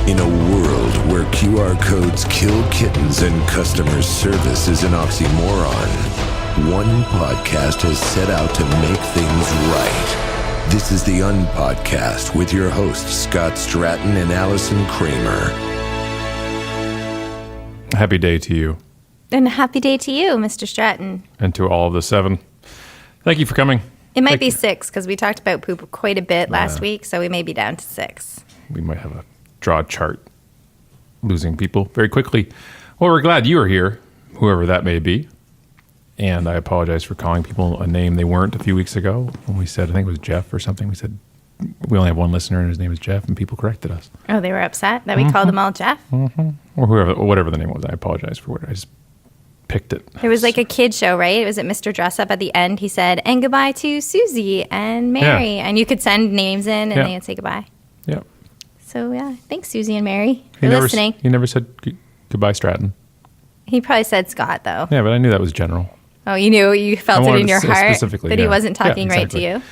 In a world where QR codes kill kittens and customer service is an oxymoron, one podcast has set out to make things right. This is the UnPodcast with your hosts, Scott Stratten and Allison Kramer. Happy day to you. And a happy day to you, Mr. Stratten. And to all of the 7. Thank you for coming. It might be 6 because we talked about poop quite a bit last week, so we may be down to 6. We might have a draw chart losing people very quickly. Well, we're glad you are here, whoever that may be. And I apologize for calling people a name they weren't a few weeks ago when we said, I think it was Jeff or something. We said, we only have one listener and his name is Jeff, and people corrected us. Oh, they were upset that we called them all Jeff? Mm-hmm. Or whoever, whatever the name was. I apologize for what I just picked it. There was like a kid show, right? It was at Mr. Dress Up at the end. He said, and goodbye to Susie and Mary. Yeah. And you could send names in and they would say goodbye. Yeah. So, yeah, thanks, Susie and Mary, for listening. He never said goodbye, Stratten. He probably said Scott, though. Yeah, but I knew that was general. Oh, you knew, you felt it in your heart that he wasn't talking right to you?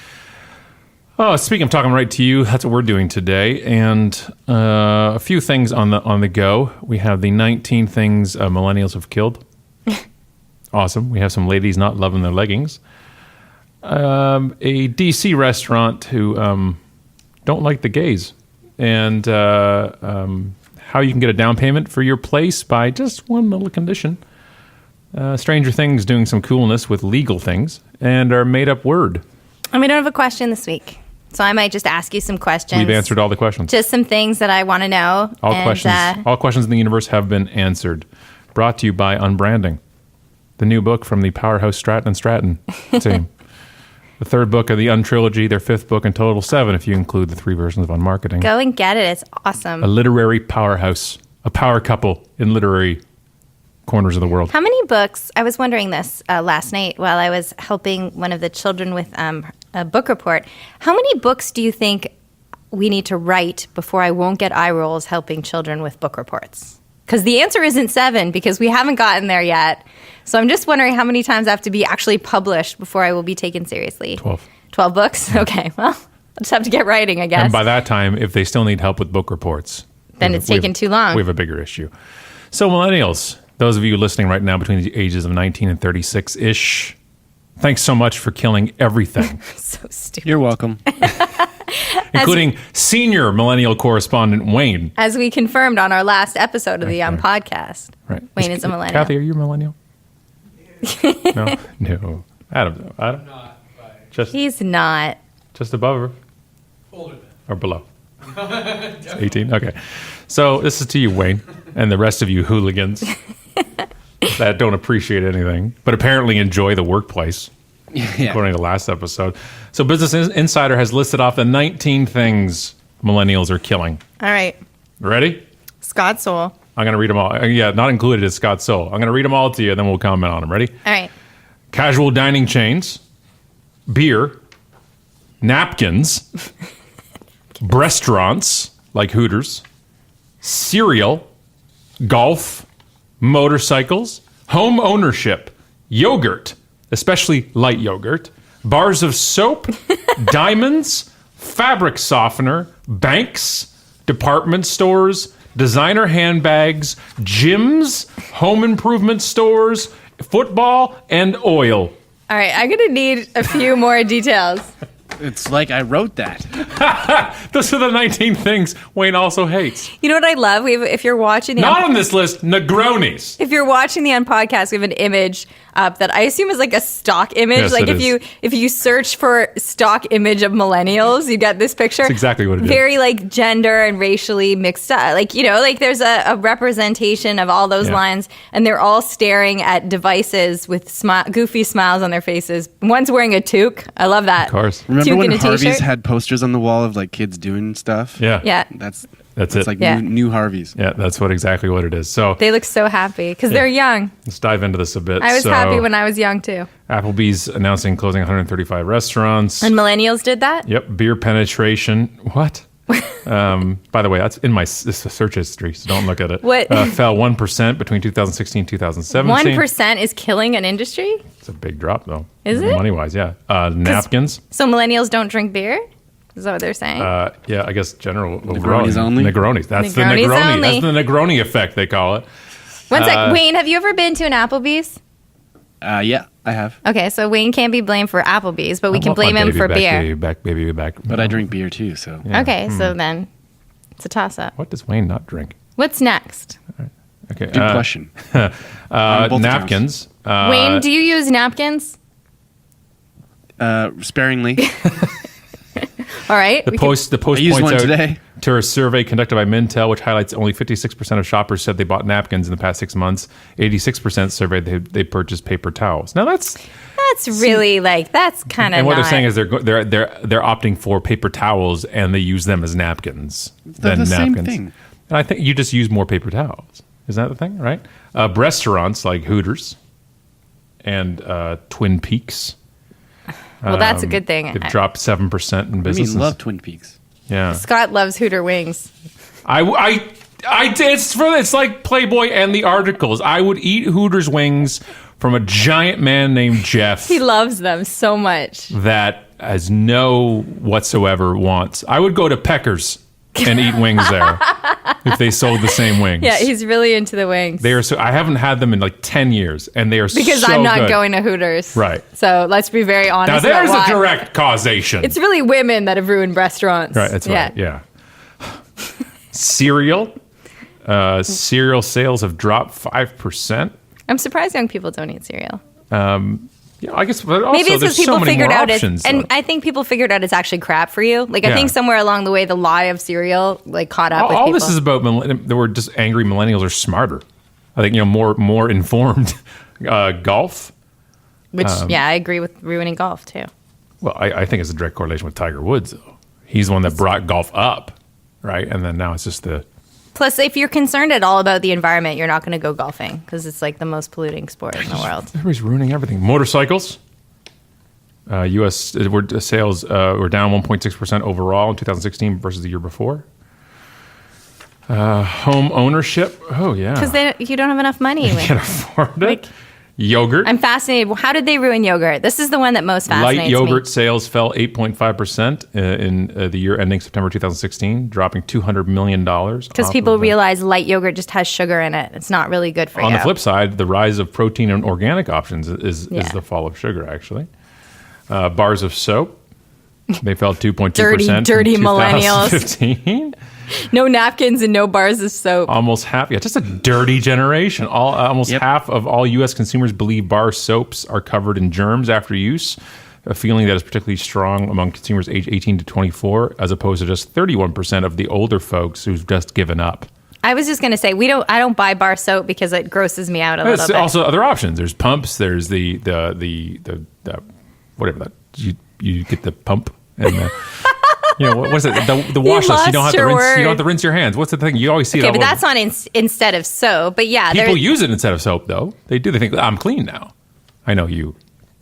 Oh, speaking of talking right to you, that's what we're doing today. And a few things on the go. We have the 19 things millennials have killed. Awesome. We have some ladies not loving their leggings. A DC restaurant who don't like the gays. And how you can get a down payment for your place by just one little condition. Stranger Things doing some coolness with legal things. And our made-up word. And we don't have a question this week. So I might just ask you some questions. We've answered all the questions. Just some things that I want to know. All questions in the universe have been answered. Brought to you by Unbranding, the new book from the powerhouse Stratten and Stratten team. The 3rd book of the Untrilogy, their 5th book in total, 7 if you include the 3 versions of Unmarketing. Go and get it. It's awesome. A literary powerhouse, a power couple in literary corners of the world. How many books, I was wondering this last night while I was helping one of the children with a book report. How many books do you think we need to write before I won't get eye rolls helping children with book reports? Because the answer isn't 7 because we haven't gotten there yet. So I'm just wondering how many times I have to be actually published before I will be taken seriously. 12. 12 books? Okay, well, I'll just have to get writing, I guess. And by that time, if they still need help with book reports, then it's taken too long. We have a bigger issue. So millennials, those of you listening right now between the ages of 19 and 36-ish, thanks so much for killing everything. So stupid. You're welcome. Including senior millennial correspondent Wayne. As we confirmed on our last episode of the podcast. Right. Wayne is a millennial. Kathy, are you a millennial? No. Adam. Not, He's not. Just above her? Older than. Or below? 18? Okay. So this is to you, Wayne, and the rest of you hooligans that don't appreciate anything, but apparently enjoy the workplace, according to the last episode. So Business Insider has listed off the 19 things millennials are killing. All right. Ready? Scott Soul. I'm going to read them all. Yeah, not included is Scott Soul. I'm going to read them all to you, and then we'll comment on them. Ready? All right. Casual dining chains, beer, napkins, restaurants like Hooters, cereal, golf, motorcycles, home ownership, yogurt, especially light yogurt, bars of soap, diamonds, fabric softener, banks, department stores, designer handbags, gyms, home improvement stores, football, and oil. All right, I'm going to need a few more details. It's like I wrote that. Those are the 19 things Wayne also hates. You know what I love? If you're watching the Not on this list, Negronis. If you're watching the UnPodcast, we have an image up that I assume is like a stock image. Yes, like it if you search for stock image of millennials, you get this picture. That's exactly what it is. Very like gender and racially mixed up. Like, you know, like there's a representation of all those lines, and they're all staring at devices with goofy smiles on their faces. One's wearing a toque. I love that. Of course. Remember when Harvey's had posters on the wall of like kids doing stuff? Yeah. Yeah. That's it. Like new Harvey's. Yeah, that's exactly what it is. So they look so happy because they're young. Let's dive into this a bit. I was happy when I was young too. Applebee's announcing closing 135 restaurants. And millennials did that? Yep. Beer penetration. What? By the way, that's in my search history, so don't look at it. What? Fell 1% between 2016 and 2017. 1% is killing an industry? It's a big drop, though. Is it? Money-wise, yeah. Napkins. So millennials don't drink beer? Is that what they're saying? Yeah, I guess general Negronis only? Negronis. That's the Negronis Negroni. only. That's the Negroni effect, they call it. One sec. Wayne, have you ever been to an Applebee's? Yeah, I have. Okay, so Wayne can't be blamed for Applebee's, but we I can want my blame him baby for back, beer. Baby back. But I drink beer too, so. Yeah. Okay, so then it's a toss-up. What does Wayne not drink? What's next? Okay. Good question. On both Napkins. Wayne, do you use napkins? Sparingly. All right. The Post I points used one out today. to a survey conducted by Mintel, which highlights only 56% of shoppers said they bought napkins in the past 6 months. 86% surveyed they purchased paper towels. Now that's really that's kind of. and what they're saying is they're opting for paper towels and they use them as napkins They're than the same napkins. thing. And I think you just use more paper towels. Is that the thing, right? Restaurants like Hooters and Twin Peaks. Well, that's a good thing. They've dropped 7% in I business. mean, love Twin Peaks. Yeah. Scott loves Hooter wings. It's like Playboy and the articles. I would eat Hooters wings from a giant man named Jeff He loves them so much. that has no whatsoever wants. I would go to Pecker's and eat wings there if they sold the same wings. Yeah, he's really into the wings. They are so. I haven't had them in like 10 years, and they are because so I'm not good. going to Hooters. Right. So let's be very honest. Now about there's a why. direct causation. It's really women that have ruined restaurants. Right, that's right. Yeah. Cereal. Cereal sales have dropped 5%. I'm surprised young people don't eat cereal. Yeah, I guess. But also, Maybe it's there's because people so many figured more out options. and I think people figured out it's actually crap for you. Like I Yeah. think somewhere along the way, the lie of cereal caught up with all people. this is about. There were just angry millennials are smarter. I think more informed. Golf. Which I agree with ruining golf too. Well, I think it's a direct correlation with Tiger Woods, though. He's the one that brought golf up, right? And then now it's just the. Plus, if you're concerned at all about the environment, you're not going to go golfing because it's like the most polluting sport in the world. Everybody's ruining everything. Motorcycles. U.S. sales were down 1.6% overall in 2016 versus the year before. Home ownership. Oh, yeah. Because you don't have enough money. You can't afford it. Yogurt. I'm fascinated. How did they ruin yogurt? This is the one that most fascinates Light yogurt me. sales fell 8.5% in the year ending September 2016, dropping $200 million. Because people realize light yogurt just has sugar in it. It's not really good for you. On the flip side, the rise of protein and organic options is the fall of sugar, actually. Bars of soap, they fell 2.2%. Dirty in millennials. 2015. No napkins and no bars of soap. Almost half, just a dirty generation. Almost half of all U.S. consumers believe bar soaps are covered in germs after use, a feeling that is particularly strong among consumers aged 18 to 24, as opposed to just 31% of the older folks who've just given up. I was just going to say I don't buy bar soap because it grosses me out a little There's bit. also other options. There's pumps. There's the whatever that you get the pump and what was it? The wash list. You don't have to rinse. You don't have to rinse your hands. What's the thing? You always see it. Okay, but that's not instead of soap. But yeah, people use it instead of soap, though. They do. They think I'm clean now. I know you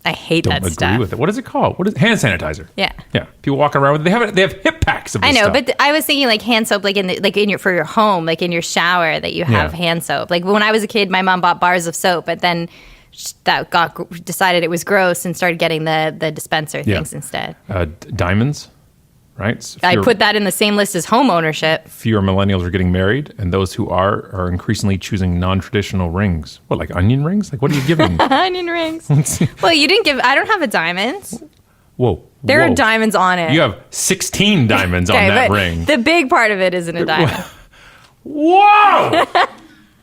I hate don't that agree stuff. with it. What is it called? What is hand sanitizer? Yeah. Yeah. People walking around with it. They have hip packs of this I know, stuff. but I was thinking like hand soap, for your home, like in your shower, that you have hand soap. Like when I was a kid, my mom bought bars of soap, but then that decided it was gross and started getting the dispenser things instead. Diamonds, right? I put that in the same list as home ownership. Fewer millennials are getting married, and those who are increasingly choosing non-traditional rings. What, like onion rings? Like, what are you giving? Onion rings. Well, you didn't give. I don't have a diamond. Whoa. There are diamonds on it. You have 16 diamonds on that but ring. The big part of it isn't a diamond. Whoa!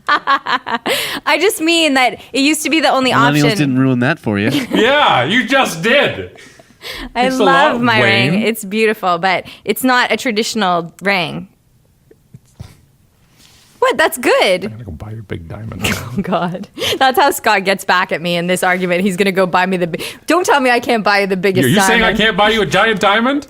I just mean that it used to be the only Millennials option. didn't ruin that for you. Yeah, you just did. I Thanks a love lot, my Wayne. ring. It's beautiful, but it's not a traditional ring. What? That's good. I'm gonna go buy your big diamond. Oh, God. That's how Scott gets back at me in this argument. He's going to go buy me Don't tell me I can't buy you the biggest Are you diamond. saying I can't buy you a giant diamond?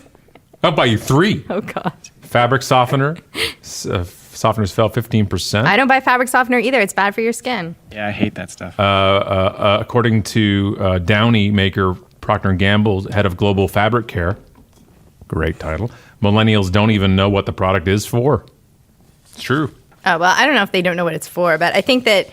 I'll buy you 3. Oh, God. Fabric softener. Softeners fell 15%. I don't buy fabric softener either. It's bad for your skin. Yeah, I hate that stuff. According to Downy maker Procter & Gamble's head of global fabric care, great title, millennials don't even know what the product is for. It's true. Oh, well, I don't know if they don't know what it's for, but I think that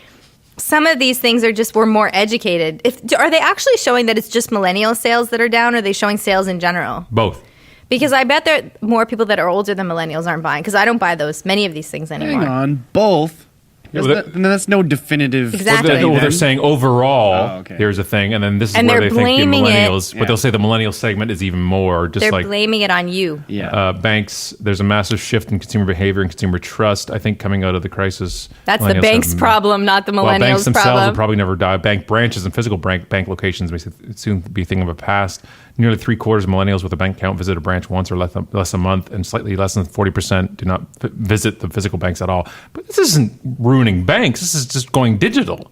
some of these things we're more educated. Are they actually showing that it's just millennial sales that are down, or are they showing sales in general? Both. Because I bet there are more people that are older than millennials aren't buying. Because I don't buy many of these things anymore. Hang on, both. That's no definitive. Exactly. Well, they're saying overall, Oh, okay. here's a thing, and then this is And where they're they think the blaming it- millennials, Yeah. but they'll say the millennial segment is even more. Just They're like blaming it on you. Yeah. banks, there's a massive shift in consumer behavior and consumer trust. I think coming out of the crisis, That's the millennials bank's have- problem, not the Well, banks millennials' themselves will problem. probably never die. Bank branches and physical bank locations may soon be a thing of a past. Nearly 3/4 of millennials with a bank account visit a branch once or less a month, and slightly less than 40% do not visit the physical banks at all. But this isn't ruining banks. This is just going digital.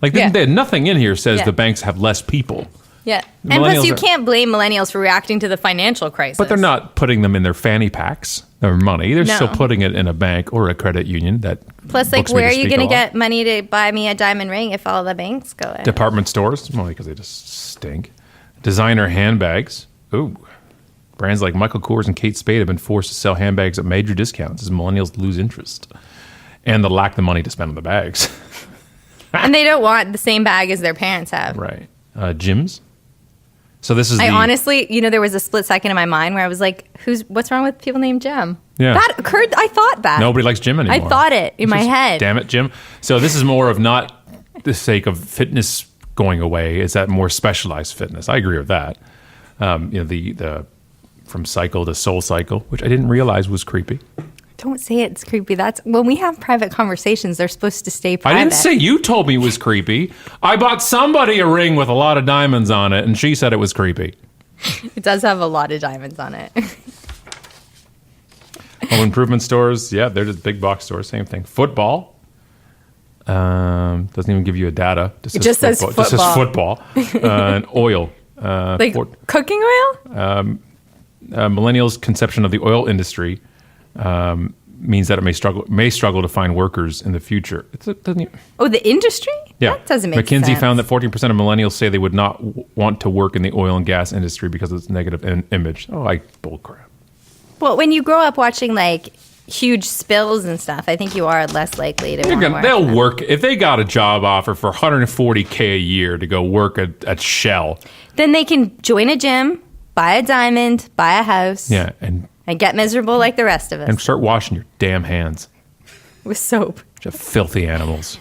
Like Yeah. nothing in here says Yeah. the banks have less people. Yeah. And plus, Millennials you are- can't blame millennials for reacting to the financial crisis. But they're not putting them in their fanny packs, their money. They're No. still putting it in a bank or a credit union. That Plus, like, books me where are to you speak going to a lot. get money to buy me a diamond ring if all the banks go in? Department stores, well, because they just stink. Designer handbags. Ooh. Brands like Michael Kors and Kate Spade have been forced to sell handbags at major discounts as millennials lose interest. And they lack the money to spend on the bags. And they don't want the same bag as their parents have. Right. Gyms. So this is I the... honestly, there was a split second in my mind where I was like, what's wrong with people named Jim? Yeah. That occurred, I thought that. Nobody likes Jim anymore. I thought it in my head. Damn it, Jim. So this is more of not the sake of fitness going away. It's that more specialized fitness. I agree with that. The from cycle to soul cycle, which I didn't realize was creepy. Don't say it's creepy. That's when we have private conversations, they're supposed to stay private. I didn't say you told me it was creepy. I bought somebody a ring with a lot of diamonds on it, and she said it was creepy. It does have a lot of diamonds on it. Home improvement stores, yeah, they're just big box stores, same thing. Football. Doesn't even give you a data. It just says It just says football. And oil. Like cooking oil? Millennials' conception of the oil industry means that it may struggle to find workers in the future. Doesn't even, Oh, the industry? yeah. That doesn't make sense. McKinsey found that 14% of millennials say they would not want to work in the oil and gas industry because of its negative image. Oh, bullcrap. Well, when you grow up watching like huge spills and stuff, I think you are less likely to want to work. They'll work if they got a job offer for $140K a year to go work at Shell. Then they can join a gym, buy a diamond, buy a house, Yeah, and get miserable like the rest of us start washing your damn hands. with soap. Just filthy animals.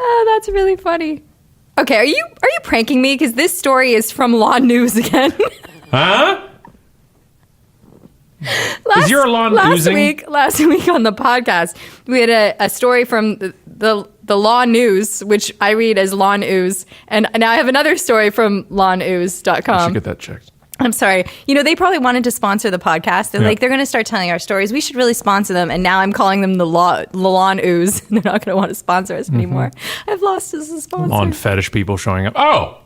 Oh, that's really funny. Okay, are you pranking me? Because this story is from Law News again. Huh? Is your lawn oozing? Last week on the podcast, we had a story from the Law News, which I read as Lawn Ooze, and now I have another story from I should lawnooze.com. get that checked. I'm sorry. They probably wanted to sponsor the podcast. They're Yeah. like, they're going to start telling our stories. We should really sponsor them. And now I'm calling them the Lawn Ooze. They're not going to want to sponsor us anymore. I've lost as a sponsor. Lawn fetish people showing up. Oh!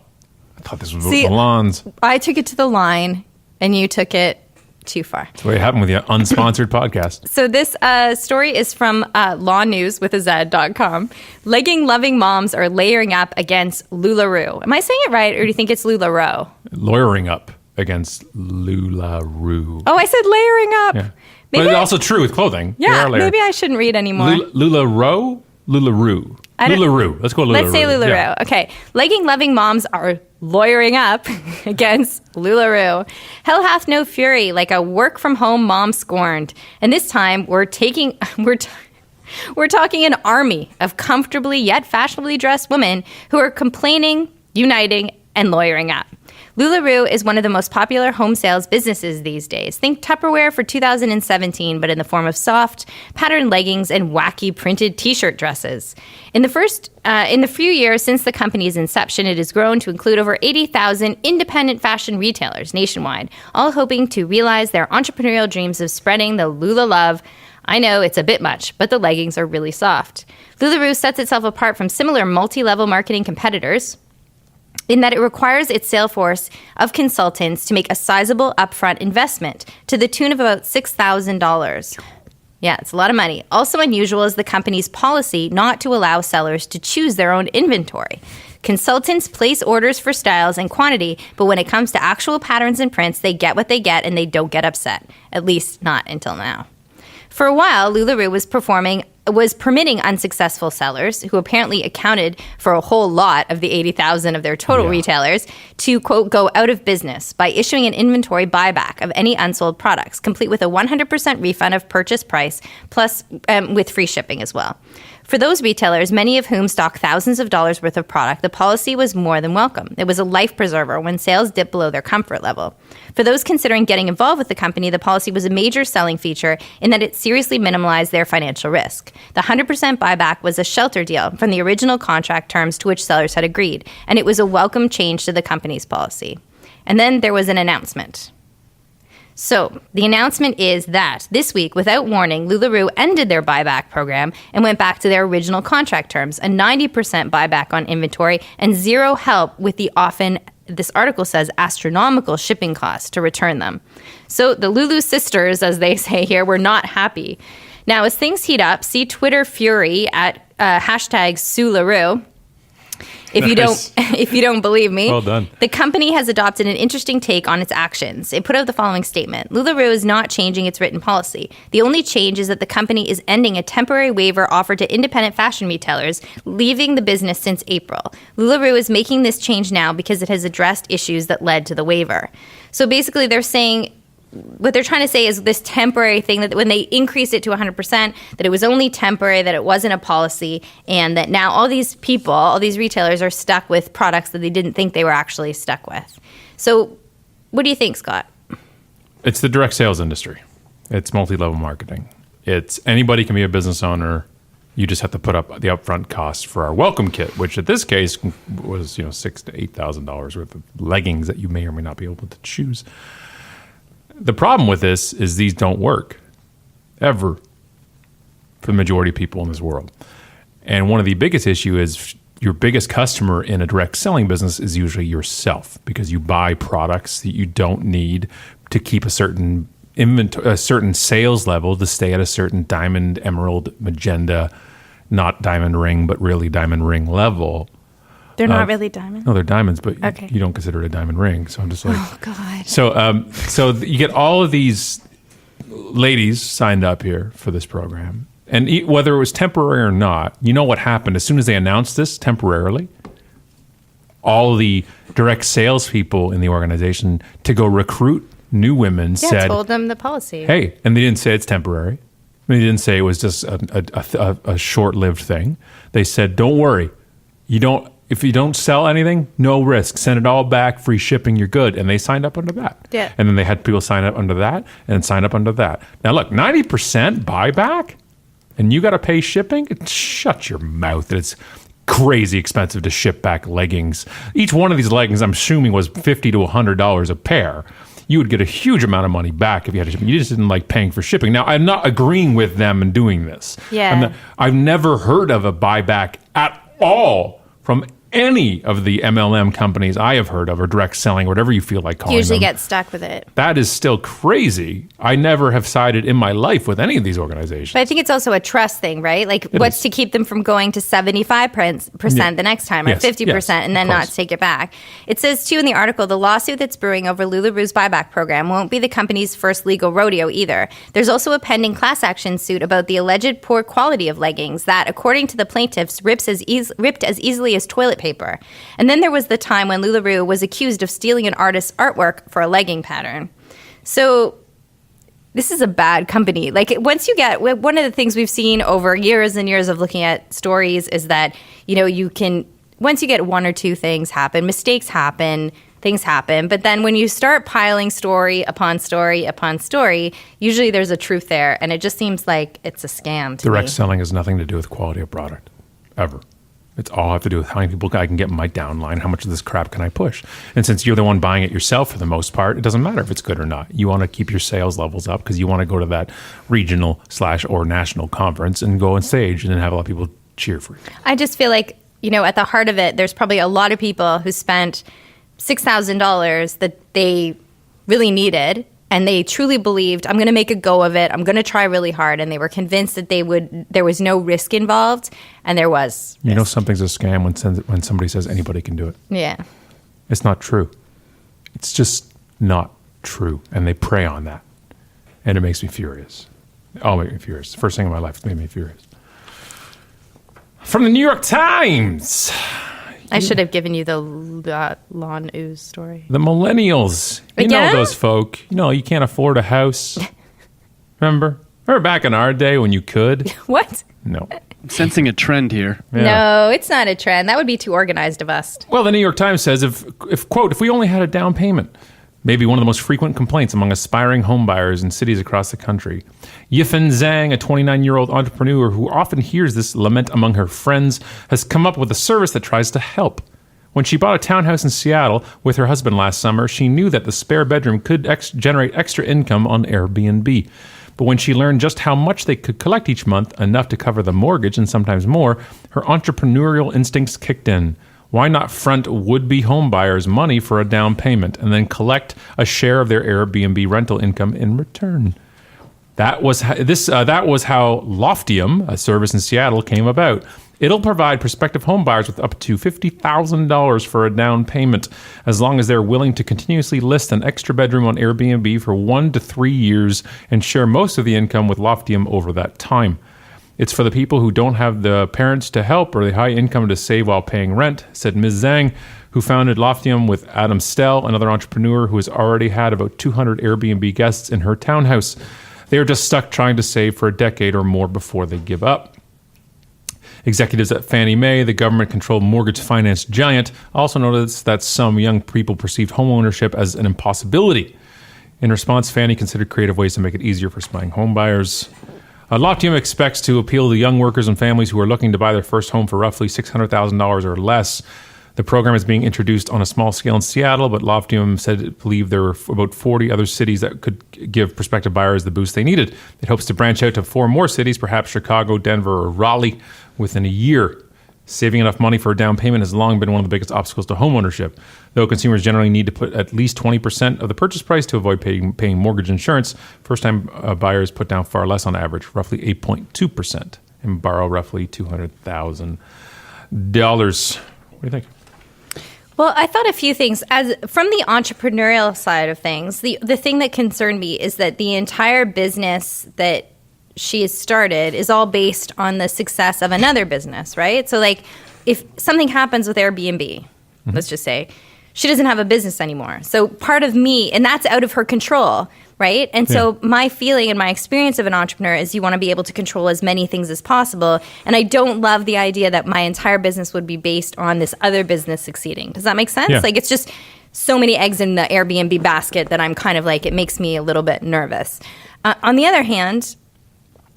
I thought this was See, the lawns. I took it to the line, and you took it too far. That's what happened with the unsponsored podcast. So this story is from Law News with a Z.com. Legging-loving moms are layering up against LuLaRoe. Am I saying it right, or do you think it's LuLaRoe? Lawyering up against LuLaRoe. Oh, I said layering up. Yeah. Maybe But it's also true with clothing. They yeah, are layered. maybe I shouldn't read anymore. LuLaRoe? LuLaRoe. I don't- LuLaRoe. Let's go LuLaRoe. Let's say LuLaRoe. Yeah. Okay. Legging-loving moms are lawyering up against LuLaRoe. Hell hath no fury, like a work-from-home mom scorned. And this time, we're talking an army of comfortably yet fashionably dressed women who are complaining, uniting, and lawyering up. LuLaRoe is one of the most popular home sales businesses these days. Think Tupperware for 2017, but in the form of soft, patterned leggings and wacky printed T-shirt dresses. In the few years since the company's inception, it has grown to include over 80,000 independent fashion retailers nationwide, all hoping to realize their entrepreneurial dreams of spreading the Lula love. I know it's a bit much, but the leggings are really soft. LuLaRoe sets itself apart from similar multi-level marketing competitors in that it requires its sales force of consultants to make a sizable upfront investment to the tune of about $6,000. Yeah, it's a lot of money. Also unusual is the company's policy not to allow sellers to choose their own inventory. Consultants place orders for styles and quantity, but when it comes to actual patterns and prints, they get what they get and they don't get upset. At least not until now. For a while, LuLaRoe was performing was permitting unsuccessful sellers, who apparently accounted for a whole lot of the 80,000 of their total retailers, to, quote, go out of business by issuing an inventory buyback of any unsold products, complete with a 100% refund of purchase price, plus with free shipping as well. For those retailers, many of whom stock thousands of dollars worth of product, the policy was more than welcome. It was a life preserver when sales dipped below their comfort level. For those considering getting involved with the company, the policy was a major selling feature in that it seriously minimalized their financial risk. The 100% buyback was a shelter deal from the original contract terms to which sellers had agreed, and it was a welcome change to the company's policy. And then there was an announcement. So the announcement is that this week, without warning, LuLaRoe ended their buyback program and went back to their original contract terms, a 90% buyback on inventory and zero help with the often, this article says, astronomical shipping costs to return them. So the Lulu sisters, as they say here, were not happy. Now, as things heat up, see Twitter fury at hashtag SueLaRoe. If you don't believe me, well done. The company has adopted an interesting take on its actions. It put out the following statement. LuLaRoe is not changing its written policy. The only change is that the company is ending a temporary waiver offered to independent fashion retailers, leaving the business since April. LuLaRoe is making this change now because it has addressed issues that led to the waiver. So basically they're saying, what they're trying to say is this temporary thing, that when they increased it to 100%, that it was only temporary, that it wasn't a policy, and that now all these people, all these retailers are stuck with products that they didn't think they were actually stuck with. So what do you think, Scott? It's the direct sales industry. It's multi-level marketing. It's anybody can be a business owner. You just have to put up the upfront cost for our welcome kit, which in this case was $6,000 to $8,000 worth of leggings that you may or may not be able to choose. The problem with this is these don't work, ever, for the majority of people in this world. And one of the biggest issues is your biggest customer in a direct selling business is usually yourself, because you buy products that you don't need to keep a certain inventory, a certain sales level, to stay at a certain diamond, emerald, magenta, not diamond ring, but really diamond ring level. They're not really diamonds? No, they're diamonds, but okay. You don't consider it a diamond ring. So I'm just like... Oh, God. So you get all of these ladies signed up here for this program. And whether it was temporary or not, you know what happened? As soon as they announced this temporarily, all the direct salespeople in the organization to go recruit new women said... told them the policy. Hey, and they didn't say it's temporary. They didn't say it was just a short-lived thing. They said, don't worry. If you don't sell anything, no risk. Send it all back, free shipping, you're good. And they signed up under that. Yeah. And then they had people sign up under that and sign up under that. Now look, 90% buyback and you got to pay shipping? Shut your mouth. It's crazy expensive to ship back leggings. Each one of these leggings, I'm assuming, was $50 to $100 a pair. You would get a huge amount of money back if you had to ship. You just didn't like paying for shipping. Now, I'm not agreeing with them in doing this. Yeah. I've never heard of a buyback at all from any of the MLM companies I have heard of, or direct selling, whatever you feel like calling them. Usually get stuck with it. That is still crazy. I never have sided in my life with any of these organizations. But I think it's also a trust thing, right? Like, what's to keep them from going to 75% the next time, or 50%, and then not take it back? It says, too, in the article, the lawsuit that's brewing over LuLaRoe's buyback program won't be the company's first legal rodeo either. There's also a pending class action suit about the alleged poor quality of leggings that, according to the plaintiffs, ripped as easily as toilet paper. And then there was the time when LuLaRoe was accused of stealing an artist's artwork for a legging pattern. So this is a bad company. Like, once you get, one of the things we've seen over years and years of looking at stories is that, you can, once you get one or two things happen, mistakes happen, things happen. But then when you start piling story upon story upon story, usually there's a truth there. And it just seems like it's a scam to Direct me. selling has nothing to do with quality of product, ever. It's all I have to do with how many people I can get in my downline, how much of this crap can I push. And since you're the one buying it yourself for the most part, it doesn't matter if it's good or not. You want to keep your sales levels up because you want to go to that regional / or national conference and go on stage and then have a lot of people cheer for you. I just feel like, at the heart of it, there's probably a lot of people who spent $6,000 that they really needed, and they truly believed, I'm going to make a go of it. I'm going to try really hard. And they were convinced that there was no risk involved. And there was. You know something's a scam when somebody says anybody can do it. Yeah. It's not true. It's just not true. And they prey on that. And it makes me furious. Oh, it makes me furious. The first thing in my life made me furious. From the New York Times. I should have given you the lawn ooze story. The Millennials. You know Again? those folk. You know, you can't afford a house. Remember? Remember back in our day when you could? What? No. I'm sensing a trend here. Yeah. No, it's not a trend. That would be too organized of us. Well, the New York Times says, if we only had a down payment, maybe one of the most frequent complaints among aspiring homebuyers in cities across the country. Yifan Zhang, a 29-year-old entrepreneur who often hears this lament among her friends, has come up with a service that tries to help. When she bought a townhouse in Seattle with her husband last summer, she knew that the spare bedroom could generate extra income on Airbnb. But when she learned just how much they could collect each month, enough to cover the mortgage and sometimes more, her entrepreneurial instincts kicked in. Why not front would-be homebuyers money for a down payment and then collect a share of their Airbnb rental income in return? That was how Loftium, a service in Seattle, came about. It'll provide prospective homebuyers with up to $50,000 for a down payment, as long as they're willing to continuously list an extra bedroom on Airbnb for 1 to 3 years and share most of the income with Loftium over that time. It's for the people who don't have the parents to help or the high income to save while paying rent, said Ms. Zhang, who founded Loftium with Adam Stell, another entrepreneur who has already had about 200 Airbnb guests in her townhouse. They are just stuck trying to save for a decade or more before they give up. Executives at Fannie Mae, the government-controlled mortgage finance giant, also noticed that some young people perceived homeownership as an impossibility. In response, Fannie considered creative ways to make it easier for aspiring homebuyers. Loftium expects to appeal to young workers and families who are looking to buy their first home for roughly $600,000 or less. The program is being introduced on a small scale in Seattle, but Loftium said it believed there were about 40 other cities that could give prospective buyers the boost they needed. It hopes to branch out to 4 more cities, perhaps Chicago, Denver, or Raleigh, within a year. Saving enough money for a down payment has long been one of the biggest obstacles to homeownership. Though consumers generally need to put at least 20% of the purchase price to avoid paying mortgage insurance, first-time buyers put down far less on average, roughly 8.2%, and borrow roughly $200,000. What do you think? Well, I thought a few things. As from the entrepreneurial side of things, the thing that concerned me is that the entire business that she has started is all based on the success of another business, right? So, like, if something happens with Airbnb, let's just say, she doesn't have a business anymore. So part of me, and that's out of her control, right? And so my feeling and my experience of an entrepreneur is you want to be able to control as many things as possible. And I don't love the idea that my entire business would be based on this other business succeeding. Does that make sense? Yeah. Like, it's just so many eggs in the Airbnb basket that I'm kind of like, it makes me a little bit nervous. On the other hand,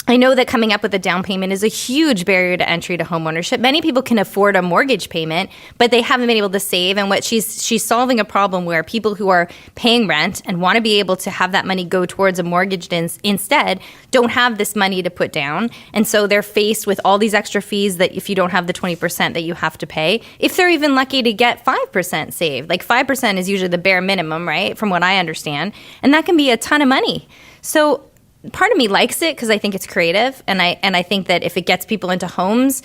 I know that coming up with a down payment is a huge barrier to entry to homeownership. Many people can afford a mortgage payment, but they haven't been able to save. And what she's solving a problem where people who are paying rent and want to be able to have that money go towards a mortgage instead don't have this money to put down. And so they're faced with all these extra fees that if you don't have the 20% that you have to pay, if they're even lucky to get 5% saved, like 5% is usually the bare minimum, right? From what I understand. And that can be a ton of money. So part of me likes it because I think it's creative, and I think that if it gets people into homes,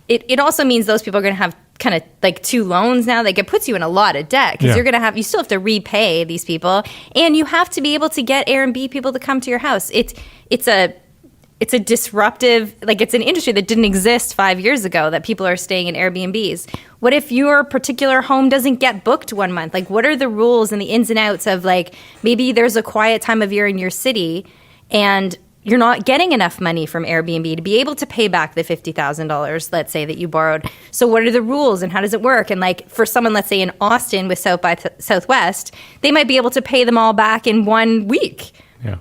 it also means those people are going to have kind of like 2 loans now. Like, it puts you in a lot of debt because you still have to repay these people, and you have to be able to get Airbnb people to come to your house. It's a disruptive, like, it's an industry that didn't exist 5 years ago, that people are staying in Airbnbs. What if your particular home doesn't get booked 1 month? Like, what are the rules and the ins and outs of, like, maybe there's a quiet time of year in your city and you're not getting enough money from Airbnb to be able to pay back the $50,000, let's say, that you borrowed. So what are the rules and how does it work? And, like, for someone, let's say in Austin with South by Southwest, they might be able to pay them all back in 1 week,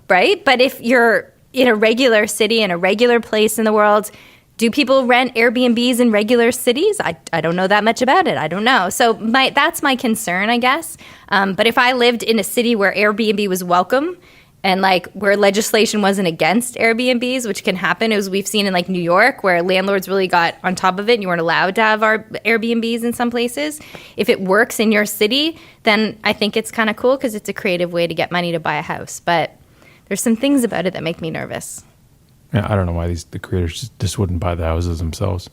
right? But if you're in a regular city, in a regular place in the world, do people rent Airbnbs in regular cities? I don't know that much about it. I don't know. So that's my concern, I guess. But if I lived in a city where Airbnb was welcome, and, like, where legislation wasn't against Airbnbs, which can happen, as we've seen in, like, New York, where landlords really got on top of it and you weren't allowed to have our Airbnbs in some places. If it works in your city, then I think it's kind of cool because it's a creative way to get money to buy a house. But there's some things about it that make me nervous. Yeah, I don't know why the creators just wouldn't buy the houses themselves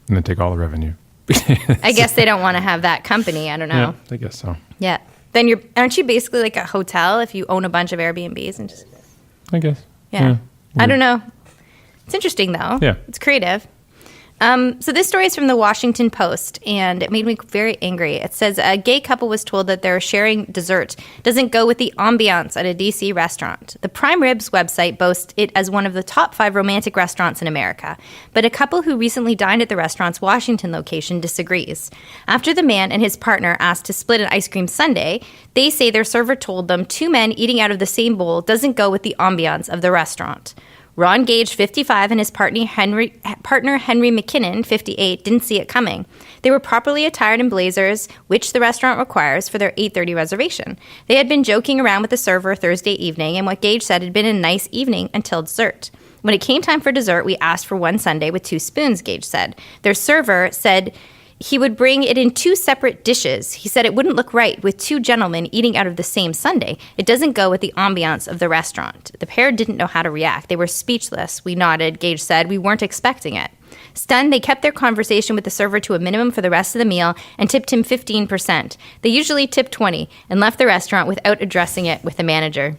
and then take all the revenue. I guess they don't want to have that company. I don't know. Yeah, I guess so. Yeah. Then aren't you basically like a hotel if you own a bunch of Airbnbs and just? I guess. Yeah. I don't know. It's interesting though. Yeah. It's creative. So this story is from the Washington Post, and it made me very angry. It says a gay couple was told that their sharing dessert doesn't go with the ambiance at a D.C. restaurant. The Prime Ribs website boasts it as one of the top 5 romantic restaurants in America, but a couple who recently dined at the restaurant's Washington location disagrees. After the man and his partner asked to split an ice cream sundae, they say their server told them 2 men eating out of the same bowl doesn't go with the ambiance of the restaurant. Ron Gage, 55, and his partner Henry McKinnon, 58, didn't see it coming. They were properly attired in blazers, which the restaurant requires for their 8:30 reservation. They had been joking around with the server Thursday evening, and what Gage said had been a nice evening until dessert. When it came time for dessert, we asked for 1 sundae with 2 spoons, Gage said. Their server said he would bring it in 2 separate dishes. He said it wouldn't look right with 2 gentlemen eating out of the same sundae. It doesn't go with the ambiance of the restaurant. The pair didn't know how to react. They were speechless. We nodded, Gage said. We weren't expecting it. Stunned, they kept their conversation with the server to a minimum for the rest of the meal and tipped him 15%. They usually tip 20% and left the restaurant without addressing it with the manager.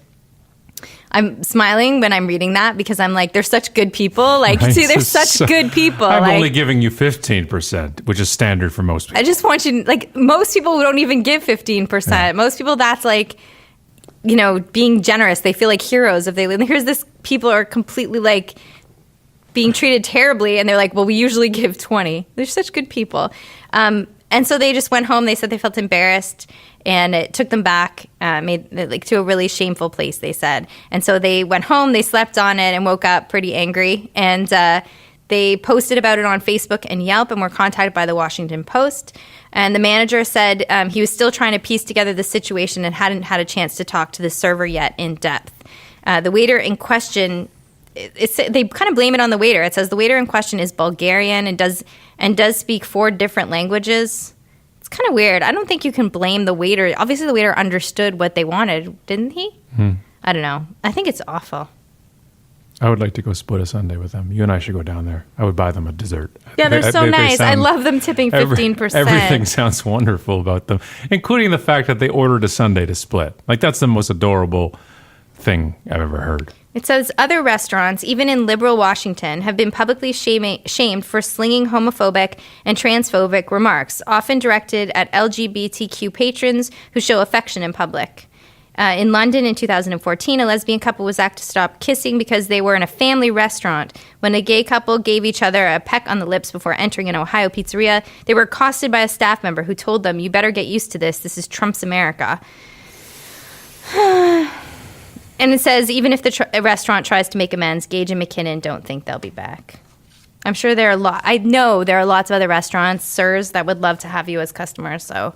I'm smiling when I'm reading that because I'm like, they're such good people. Like, Right. see, they're such good people. I'm like, only giving you 15%, which is standard for most people. I just want you to, like, most people don't even give 15%. Yeah. Most people, that's like, you know, being generous. They feel like heroes if they, here's this, people are completely like being treated terribly. And they're like, well, we usually give 20. They're such good people. And so they just went home. They said they felt embarrassed, and it took them back, to a really shameful place, they said. And so they went home, they slept on it, and woke up pretty angry. And they posted about it on Facebook and Yelp and were contacted by the Washington Post. And the manager said he was still trying to piece together the situation and hadn't had a chance to talk to the server yet in depth. The waiter in question, they kind of blame it on the waiter. It says the waiter in question is Bulgarian and does speak 4 different languages. It's kind of weird. I don't think you can blame the waiter. Obviously, the waiter understood what they wanted, didn't he? I don't know. I think it's awful. I would like to go split a sundae with them. You and I should go down there. I would buy them a dessert. Yeah, they're so nice. I love them tipping 15%. Everything sounds wonderful about them, including the fact that they ordered a sundae to split. Like, that's the most adorable thing I've ever heard. It says other restaurants, even in liberal Washington, have been publicly shamed for slinging homophobic and transphobic remarks, often directed at LGBTQ patrons who show affection in public. In London in 2014, a lesbian couple was asked to stop kissing because they were in a family restaurant. When a gay couple gave each other a peck on the lips before entering an Ohio pizzeria, they were accosted by a staff member who told them, "You better get used to this. This is Trump's America." And it says, even if the restaurant tries to make amends, Gage and McKinnon don't think they'll be back. I'm sure I know there are lots of other restaurants, sirs, that would love to have you as customers, so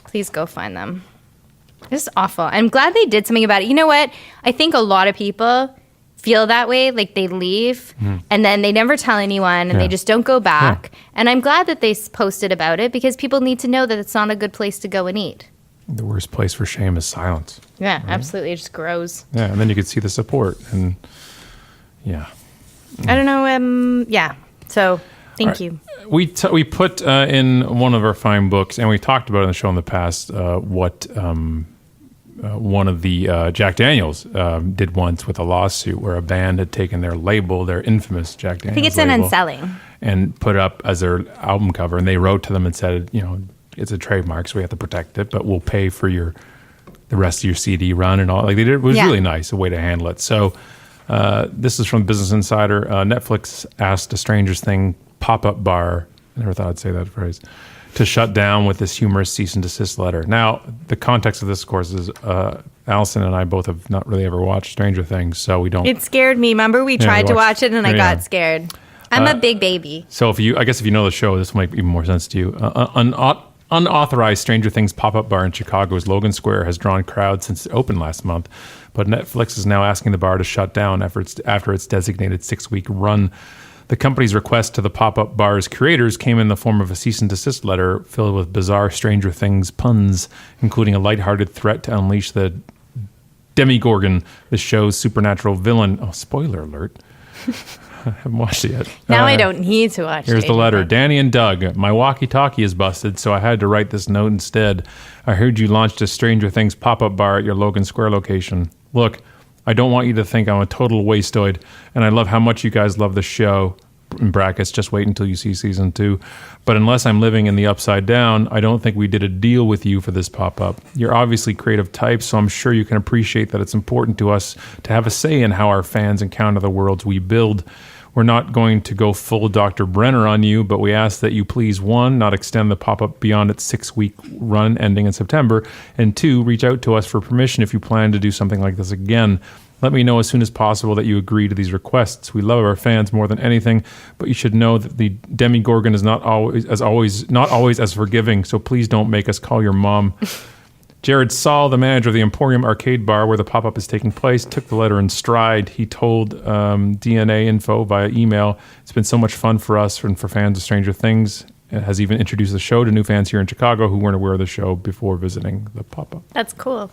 please go find them. This is awful. I'm glad they did something about it. You know what? I think a lot of people feel that way, like they leave, and then they never tell anyone, and they just don't go back. Yeah. And I'm glad that they posted about it, because people need to know that it's not a good place to go and eat. The worst place for shame is silence. Yeah, right? Absolutely. It just grows. Yeah, and then you could see the support. And yeah. I don't know. Yeah. So thank you. We put in one of our fine books, and we talked about it on the show in the past, what one of the Jack Daniels did once with a lawsuit where a band had taken their label, their infamous Jack Daniels I think it's label, an unselling, and put it up as their album cover. And they wrote to them and said, you know, it's a trademark, so we have to protect it, but we'll pay for the rest of your CD run and all. Like, they did, it was really nice, a way to handle it. So this is from Business Insider. Netflix asked a Stranger Things pop-up bar, I never thought I'd say that phrase, to shut down with this humorous cease and desist letter. Now, the context of this, of course, is Allison and I both have not really ever watched Stranger Things, so we don't. It scared me. Remember, we tried to watch it, and I got scared. I'm a big baby. So if you know the show, this will make even more sense to you. Unauthorized Stranger Things pop-up bar in Chicago's Logan Square has drawn crowds since it opened last month, but Netflix is now asking the bar to shut down after its designated 6-week run. The company's request to the pop-up bar's creators came in the form of a cease and desist letter filled with bizarre Stranger Things puns, including a lighthearted threat to unleash the Demogorgon, the show's supernatural villain. Oh, spoiler alert. I haven't watched it yet. Now I don't need to watch it. Here's the letter. Danny and Doug, my walkie-talkie is busted, so I had to write this note instead. I heard you launched a Stranger Things pop-up bar at your Logan Square location. Look, I don't want you to think I'm a total wasteoid, and I love how much you guys love the show, in brackets, just wait until you see season 2. But unless I'm living in the Upside Down, I don't think we did a deal with you for this pop-up. You're obviously creative types, so I'm sure you can appreciate that it's important to us to have a say in how our fans encounter the worlds we build. We're not going to go full Dr. Brenner on you, but we ask that you please, 1, not extend the pop-up beyond its 6-week run ending in September, and 2, reach out to us for permission if you plan to do something like this again. Let me know as soon as possible that you agree to these requests. We love our fans more than anything, but you should know that the Demigorgon is not always as forgiving, so please don't make us call your mom. Jared Saul, the manager of the Emporium Arcade Bar where the pop-up is taking place, took the letter in stride. He told DNA Info via email, it's been so much fun for us and for fans of Stranger Things. It has even introduced the show to new fans here in Chicago who weren't aware of the show before visiting the pop-up. That's cool.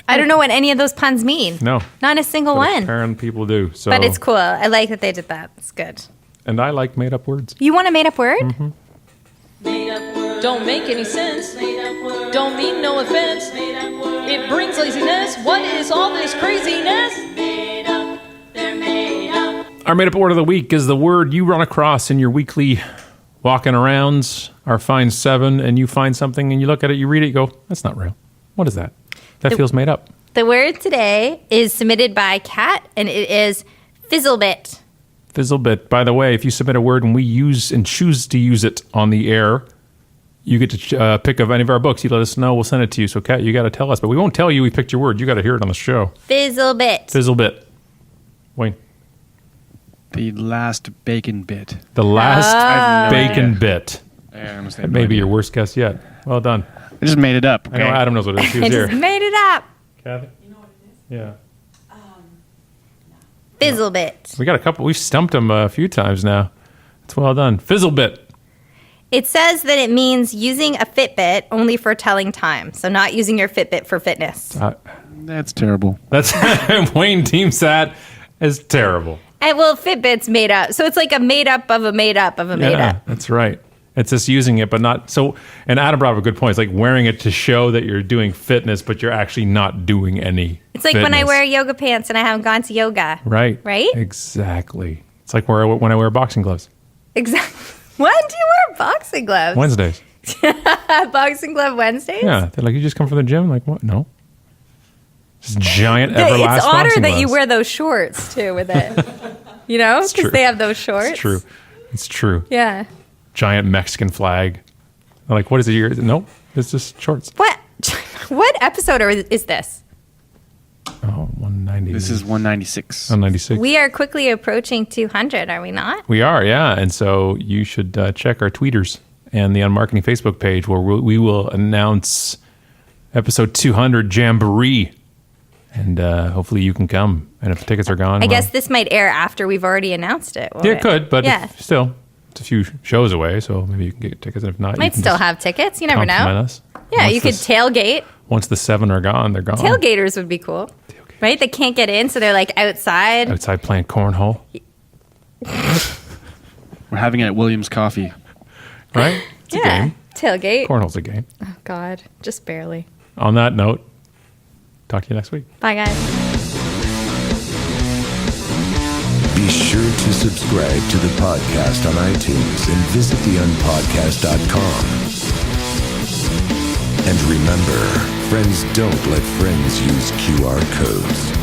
I don't know what any of those puns mean. No. Not a single one. Apparently people do. So. But it's cool. I like that they did that. It's good. And I like made-up words. You want a made-up word? Mm-hmm. Made-up word. Don't make any sense. Made-up word. Don't mean no offense. Made-up word. It brings laziness. What is all this craziness? Made up. They're made up. Our made-up word of the week is the word you run across in your weekly walking arounds, our Find 7, and you find something and you look at it, you read it, you go, that's not real. What is that? That feels made up. The word today is submitted by Kat, and it is Fizzlebit. Fizzlebit. By the way, if you submit a word and we use and choose to use it on the air, you get to pick of any of our books. You let us know. We'll send it to you. So, Kat, you got to tell us. But we won't tell you we picked your word. You got to hear it on the show. Fizzlebit. Fizzlebit. Wayne. The last bacon bit. The last no bacon idea. bit. I almost had That no may be idea. your worst guess yet. Well done. I just made it up. I know okay? Adam knows what it is. He I was just here. made it up. Kathy? You know what it is? Yeah. Fizzlebit. We got a couple. We've stumped him a few times now. It's well done. Fizzlebit. It says that it means using a Fitbit only for telling time. So not using your Fitbit for fitness. That's terrible. That's Wayne deems that as terrible. And well, Fitbit's made up. So it's like a made up of a made up of a made up. That's right. It's just using it, but not so. And Adam brought up a good point. It's like wearing it to show that you're doing fitness, but you're actually not doing any. It's like when I fitness. wear yoga pants and I haven't gone to yoga. Right. Right? Exactly. It's like when I wear boxing gloves. Exactly. When do you wear boxing gloves? Wednesdays. Boxing glove Wednesdays? Yeah. They're like, you just come from the gym? Like, what? No. Just giant Everlast It's odder boxing that you gloves. wear those shorts too with it. You know? It's true. Because they have those shorts. It's true. It's true. Yeah. Giant Mexican flag. They're like, what is it? Nope. It's just shorts. What episode is this? Oh, 190. This is 196. 196. We are quickly approaching 200, are we not? We are, yeah. And so you should check our tweeters and the Unmarketing Facebook page where we will announce episode 200 Jamboree. And hopefully you can come. And if tickets are gone, I guess this might air after we've already announced it. won't yeah, it could, but yeah. still, it's a few shows away, so maybe you can get tickets. And if not, you Might can still just have tickets. You never compliment know. us. Yeah, Once you could tailgate. Once the 7 are gone, they're gone. Tailgaters would be cool. Right? They can't get in, so they're like outside. Outside playing cornhole, We're having it at Williams Coffee. right? It's a game. Tailgate. Cornhole's a game. Oh, God. Just barely. On that note, talk to you next week. Bye, guys. Be sure to subscribe to the podcast on iTunes and visit theunpodcast.com. And remember, friends don't let friends use QR codes.